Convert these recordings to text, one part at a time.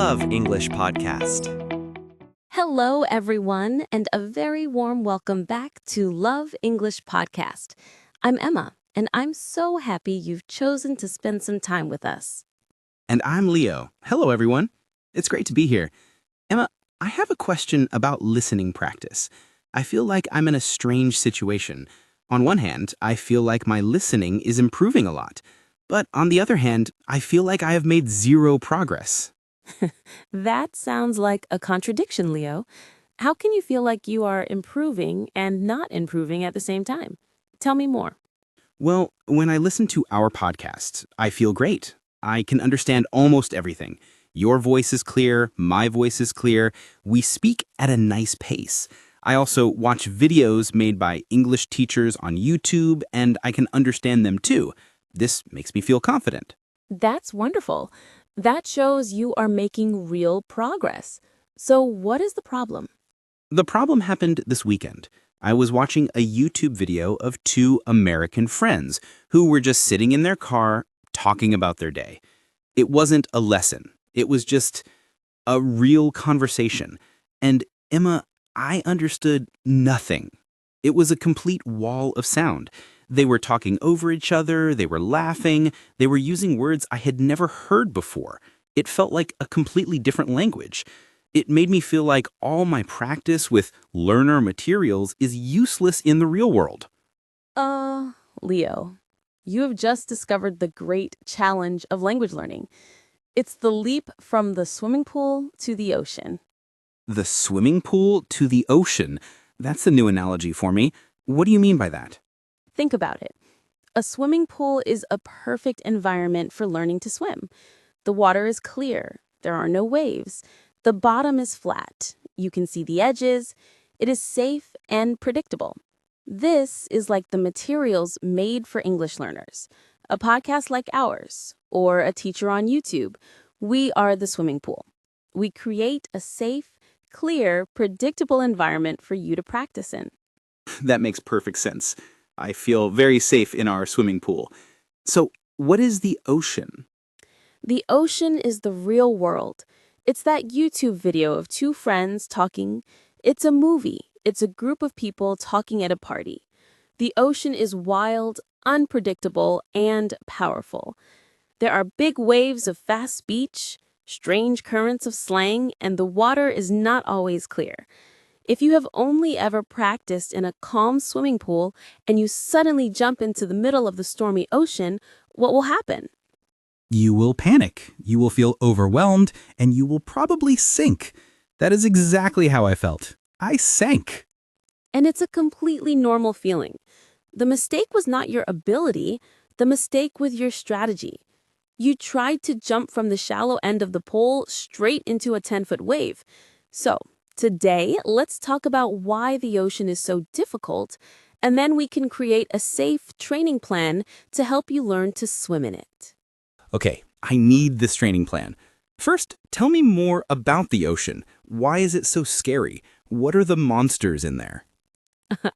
Love English podcast. Hello, everyone, and a very warm welcome back to Love English podcast. I'm Emma, and I'm so happy you've chosen to spend some time with us. And I'm Leo. Hello, everyone. It's great to be here. Emma, I have a question about listening practice. I feel like I'm in a strange situation. On one hand, I feel like my listening is improving a lot. But on the other hand, I feel like I have made zero progress. That sounds like a contradiction, Leo. How can you feel like you are improving and not improving at the same time? Tell me more. Well, when I listen to our podcast, I feel great. I can understand almost everything. Your voice is clear, my voice is clear. We speak at a nice pace. I also watch videos made by English teachers on YouTube, and I can understand them too. This makes me feel confident. That's wonderful. That shows you are making real progress. So what is the problem? The problem happened this weekend. I was watching a YouTube video of two American friends who were just sitting in their car talking about their day. It wasn't a lesson. It was just a real conversation. And Emma, I understood nothing. It was a complete wall of sound. They were talking over each other, they were laughing, they were using words I had never heard before. It felt like a completely different language. It made me feel like all my practice with learner materials is useless in the real world. Leo, you have just discovered the great challenge of language learning. It's the leap from the swimming pool to the ocean. The swimming pool to the ocean. That's a new analogy for me. What do you mean by that? Think about it. A swimming pool is a perfect environment for learning to swim. The water is clear. There are no waves. The bottom is flat. You can see the edges. It is safe and predictable. This is like the materials made for English learners. A podcast like ours, or a teacher on YouTube. We are the swimming pool. We create a safe, clear, predictable environment for you to practice in. That makes perfect sense. I feel very safe in our swimming pool. So, what is the ocean? The ocean is the real world. It's that YouTube video of two friends talking. It's a movie. It's a group of people talking at a party. The ocean is wild, unpredictable, and powerful. There are big waves of fast speech, strange currents of slang, and the water is not always clear. If you have only ever practiced in a calm swimming pool and you suddenly jump into the middle of the stormy ocean, what will happen? You will panic, you will feel overwhelmed, and you will probably sink. That is exactly how I felt. I sank. And it's a completely normal feeling. The mistake was not your ability, the mistake was your strategy. You tried to jump from the shallow end of the pool straight into a 10-foot wave. So, today, let's talk about why the ocean is so difficult, and then we can create a safe training plan to help you learn to swim in it. Okay, I need this training plan. First, tell me more about the ocean. Why is it so scary? What are the monsters in there?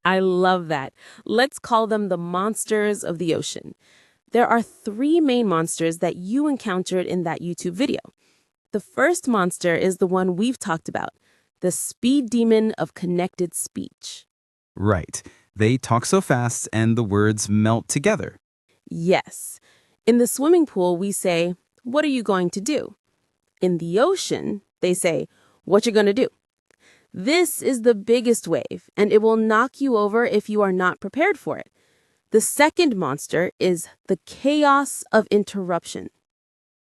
I love that. Let's call them the monsters of the ocean. There are three main monsters that you encountered in that YouTube video. The first monster is the one we've talked about, the speed demon of connected speech. Right. They talk so fast and the words melt together. Yes. In the swimming pool, we say, "What are you going to do?" In the ocean, they say, "What you gonna do?" This is the biggest wave, and it will knock you over if you are not prepared for it. The second monster is the chaos of interruption.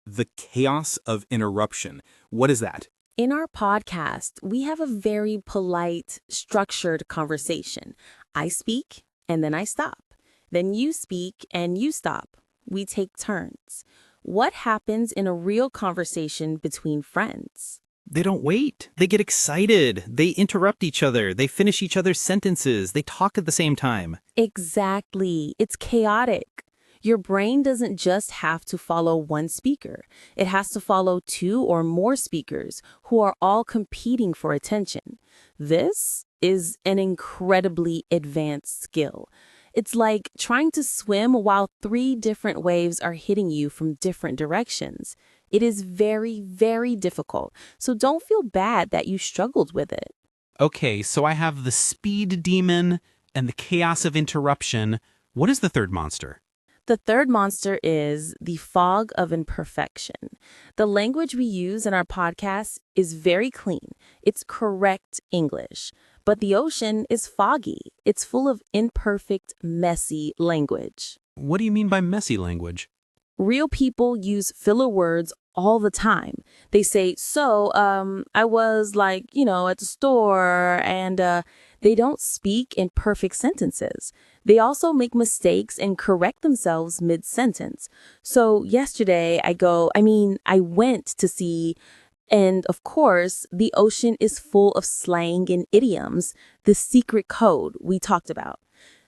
The chaos of interruption. What is that? In our podcast, we have a very polite, structured conversation. I speak, and then I stop. Then you speak, and you stop. We take turns. What happens in a real conversation between friends? They don't wait. They get excited. They interrupt each other. They finish each other's sentences. They talk at the same time. Exactly. It's chaotic. Your brain doesn't just have to follow one speaker. It has to follow two or more speakers who are all competing for attention. This is an incredibly advanced skill. It's like trying to swim while three different waves are hitting you from different directions. It is very, very difficult, so don't feel bad that you struggled with it. Okay, so I have the speed demon and the chaos of interruption. What is the third monster? The third monster is the fog of imperfection. The language we use in our podcast is very clean. It's correct English. But the ocean is foggy. It's full of imperfect, messy language. What do you mean by messy language? Real people use filler words all the time. They say, I was at the store, and they don't speak in perfect sentences. They also make mistakes and correct themselves mid-sentence. So yesterday I went to see, and of course, the ocean is full of slang and idioms, the secret code we talked about.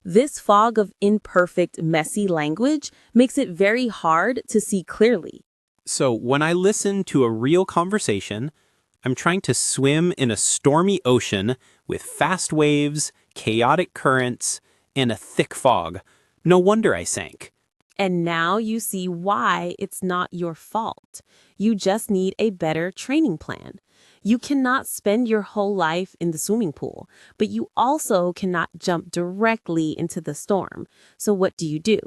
This fog of imperfect, messy language makes it very hard to see clearly. So when I listen to a real conversation, I'm trying to swim in a stormy ocean with fast waves, chaotic currents, and a thick fog. No wonder I sank. And now you see why it's not your fault. You just need a better training plan. You cannot spend your whole life in the swimming pool, but you also cannot jump directly into the storm. So what do?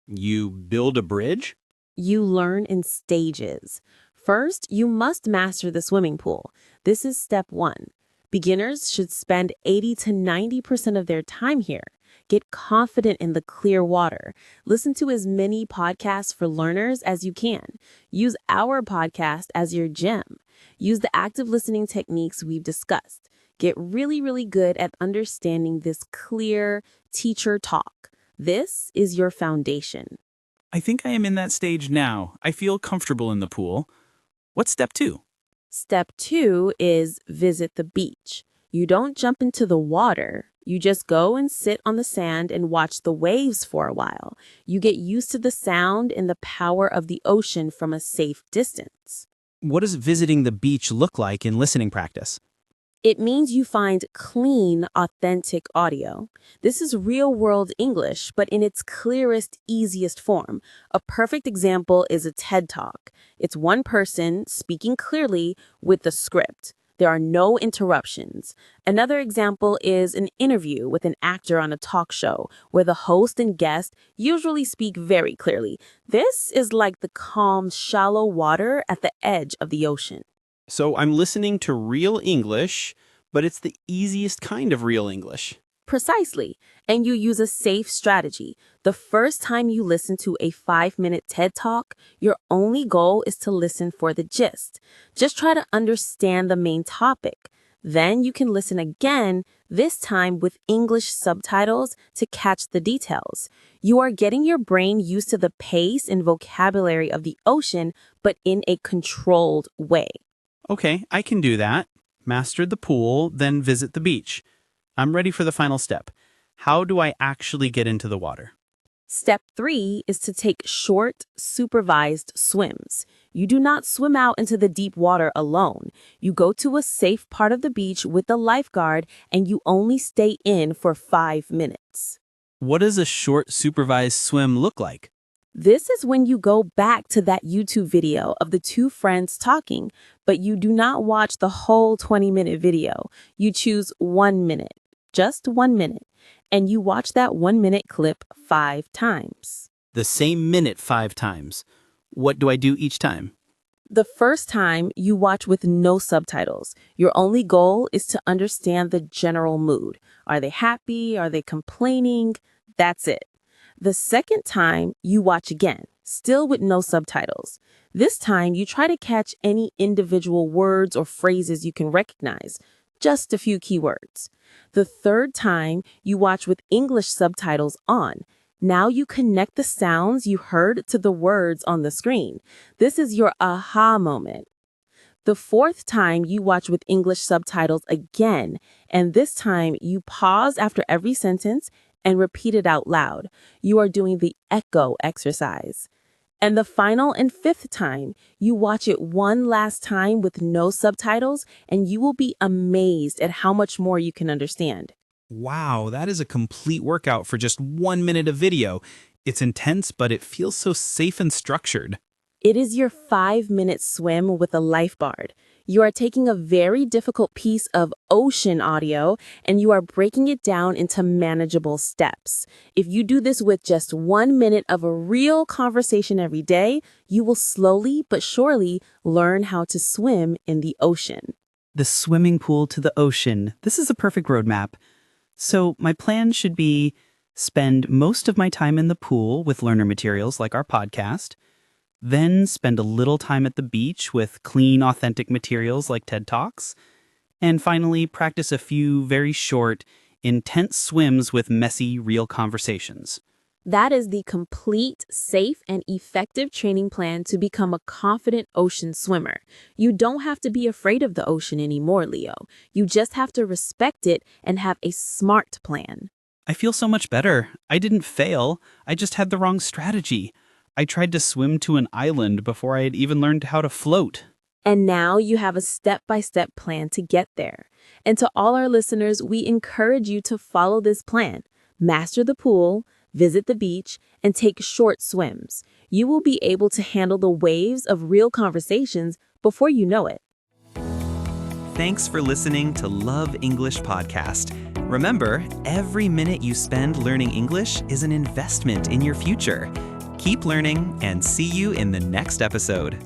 You build a bridge? You learn in stages. First, you must master the swimming pool. This is step 1. Beginners should spend 80 to 90% of their time here. Get confident in the clear water. Listen to as many podcasts for learners as you can. Use our podcast as your gym. Use the active listening techniques we've discussed. Get really, really good at understanding this clear teacher talk. This is your foundation. I think I am in that stage now. I feel comfortable in the pool. What's step 2? Step 2 is visit the beach. You don't jump into the water. You just go and sit on the sand and watch the waves for a while. You get used to the sound and the power of the ocean from a safe distance. What does visiting the beach look like in listening practice? It means you find clean, authentic audio. This is real-world English, but in its clearest, easiest form. A perfect example is a TED Talk. It's one person speaking clearly with the script. There are no interruptions. Another example is an interview with an actor on a talk show, where the host and guest usually speak very clearly. This is like the calm, shallow water at the edge of the ocean. So I'm listening to real English, but it's the easiest kind of real English. Precisely. And you use a safe strategy. The first time you listen to a 5-minute TED Talk, your only goal is to listen for the gist. Just try to understand the main topic. Then you can listen again, this time with English subtitles to catch the details. You are getting your brain used to the pace and vocabulary of the ocean, but in a controlled way. Okay, I can do that. Master the pool, then visit the beach. I'm ready for the final step. How do I actually get into the water? Step 3 is to take short, supervised swims. You do not swim out into the deep water alone. You go to a safe part of the beach with the lifeguard, and you only stay in for 5 minutes. What does a short supervised swim look like? This is when you go back to that YouTube video of the two friends talking, but you do not watch the whole 20-minute video. You choose 1 minute, just 1 minute, and you watch that 1-minute clip 5 times. The same minute 5 times. What do I do each time? The first time, you watch with no subtitles. Your only goal is to understand the general mood. Are they happy? Are they complaining? That's it. The second time, you watch again, still with no subtitles. This time, you try to catch any individual words or phrases you can recognize, just a few keywords. The third time, you watch with English subtitles on. Now you connect the sounds you heard to the words on the screen. This is your aha moment. The fourth time, you watch with English subtitles again, and this time you pause after every sentence and repeat it out loud. You are doing the echo exercise. And the final and fifth time, you watch it one last time with no subtitles, and you will be amazed at how much more you can understand. Wow, that is a complete workout for just 1 minute of video. It's intense, but it feels so safe and structured. It is your 5-minute swim with a lifeguard. You are taking a very difficult piece of ocean audio and you are breaking it down into manageable steps. If you do this with just 1 minute of a real conversation every day, you will slowly but surely learn how to swim in the ocean. The swimming pool to the ocean. This is a perfect roadmap. So my plan should be spend most of my time in the pool with learner materials like our podcast, then spend a little time at the beach with clean, authentic materials like TED Talks, and finally practice a few very short, intense swims with messy, real conversations. That is the complete, safe, and effective training plan to become a confident ocean swimmer. You don't have to be afraid of the ocean anymore, Leo. You just have to respect it and have a smart plan. I feel so much better. I didn't fail. I just had the wrong strategy. I tried to swim to an island before I had even learned how to float. And now you have a step-by-step plan to get there. And to all our listeners, we encourage you to follow this plan. Master the pool, visit the beach, and take short swims. You will be able to handle the waves of real conversations before you know it. Thanks for listening to Love English Podcast. Remember, every minute you spend learning English is an investment in your future. Keep learning and see you in the next episode.